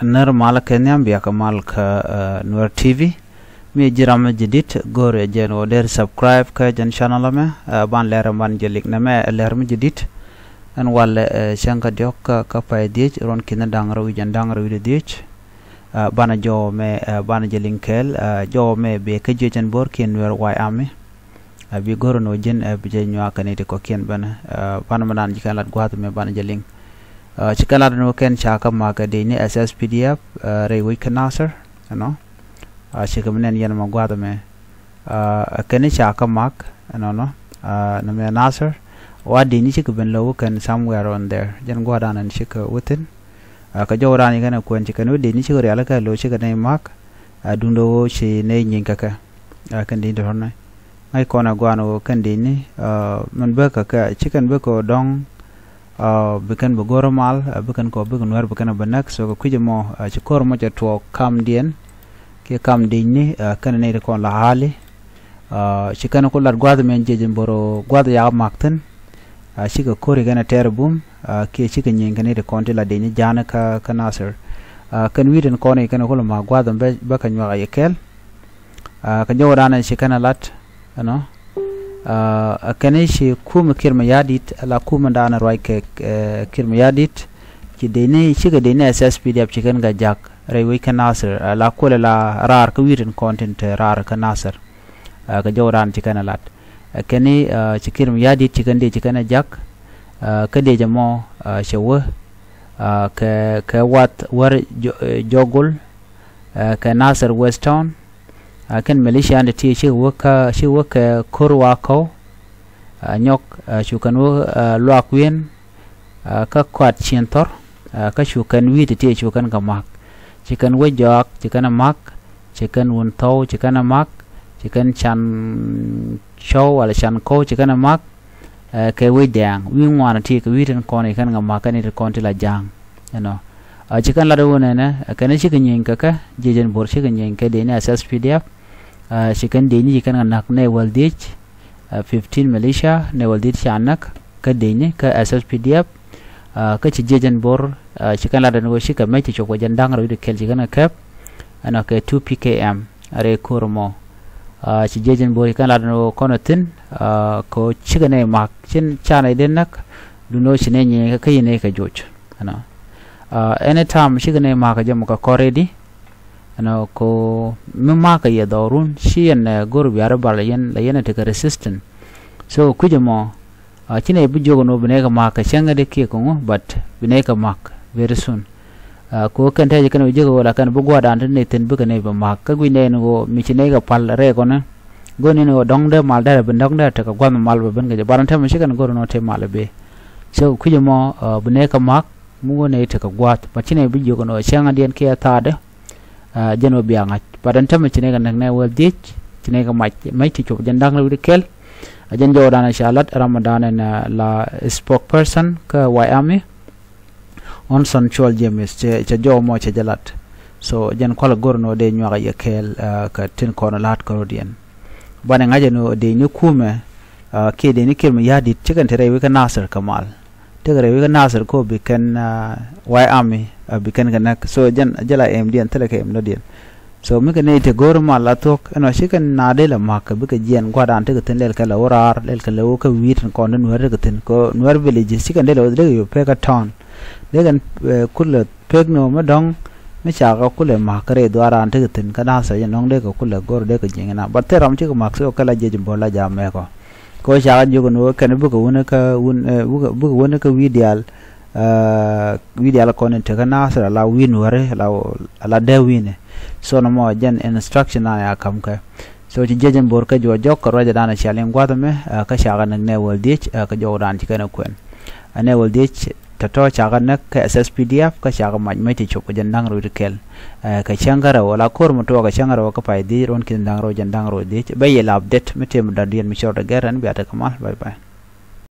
normal kenyam biya kamal ka Nur TV mi jiram jadid gore jen oder subscribe ka jan channel me ban leer man jelik na me leer mi jadid an wal shanka diok ka pay dich ron kin dangro jan dangro dich bana jo me bana jelinkel jo me be ka jejen bor ken wer way ame bi goro no jen bi je nywa kanete ko ken bana bana manan jikalat gwat me bana jeling chikala no ken chaka maga de ni SSPDF re wi kanasar no chikamnen yan ma gwada me ken chaka mak no no na me nasar wa de ni chikaben lo kan somewhere on there jan gwada nan chika within ka jawra ni kana kwen chikanu de ni chikore ala ka lo chikane mak dundo chi ne nyinka ka kan de dorna ngai kona gwano kan de ni man ba ka chikan ba ko dong bukan begoro mal bukan ko bukan war bukan banak so ko kujemo chikor mo to kam dien ke kam dinni kan ne ko la hali chikan ko lar gwad men jejem boro gwad ya makten chika kori gana terbum ke chika nyen kan ne ko la dinni jana ka kanasir kan widen ko ne kan ko ma gwad ba kan wa yekel kan jawrana chikana lat no kane shi kuma kirma yadit ala kuma da ana roi ke kirma yadit ki dene shi ga dene SSPDF chicken ga jak rewi kanasir ala kula la rar ka wirin content rar kanasir ga jawran chicken alat kane chikirma yadit chicken de chicken jak ka de jamo shawa ka wat war jogul ka nasir westtown kan Malaysia ande ti shi waka kurwa ko nyok shukan luak wien ka kwat chintor ka shukan wi ti shukan ka mak chikan wejak chikan mak chikan wunto chikan mak chikan chan show wala chan ko chikan mak ke wedang wi ngwana ti ka witin ko ne kan ga mak ni ko ti la jang no chikan la do ne na kan chikan yin ka jejen bor chikan yin ka de ne SSPDF chicken deni chicken anak ne waldich 15 Malaysia ne waldich anak ka deni ka SSPDF ka chijejen bor chicken la dan wo shika mai ti choko jandang ro de kel chicken kap ana ka 2 PKM are kurmo chijejen bor chicken la dan wo konotin ko chicken ne mak chin chana den nak duno chine nye ka yene ka joch ana anytime chicken ne mak jam ka koredi ano ko mima ka ya dorun shi en gor biar bal yen la yen te resistant so kujemo chine bu jogo no bine ka mak changa de ke ko but bine ka mak very soon ko kan taje kan jogo wala kan bu gwada ante ne ten bu kan ne ba mak ka gwine no mi chine ka pal re ko na goni no dong de mal da ben dong da te ka gwan mal ba ben ga baran ta mi kan gor no te mal be so kujemo bine ka mak mu ne te ka gwat pa chine bu jogo no changa den ke ta de jeno bianga padan tam chine kan ne wal dich chine ka mai ti chop jandang lu kel ajan jawdana shalat ramadan na la spokesperson ka wayame on son chol jemes che jo mo che jalat so jan kola gorno de nywa ya kel ka tin kono lat ko dien bana ngaje no de ni kume ke de ni kirma yadi chikan tere wi ka nasir kamal tegare wi ka nasir ko bi kan wayame bikan ganak so jan jala MD antala ke MD dien so mi kan ne gorma la tok no shikan na de la mak bi ka jian gwada ante ka tenel kala orar lel kala o ka wit ko non wer ka ten ko wer village shikan de lo de yo pe ka town de gan kul pek no ma dong mi cha ka kul mak re dwara ante ka ten kana sa jan nong de ko kul gor de ka jingena batte ram chi ka mak so kala je bola ja me ko cha ga jogo no kan bu ko wona ka bu ko wona ka widial video ko ne te kana sara la win ware la de win so no mo jan instruction na kam ka so ti jejen bor ka jo jok ko raja dana chalen gwada me ka shaga nang ne wol dich ka jo ran ti kana kwen ane wol dich to chaga nak ka SSPDF ka shaga mai ti choko jan dang ro kel ka changara wala kor mo to ka changara ka pai di ron kin dang ro jan dang ro dich bay la update me tem da dien mi short garan bi ata kamal bye bye.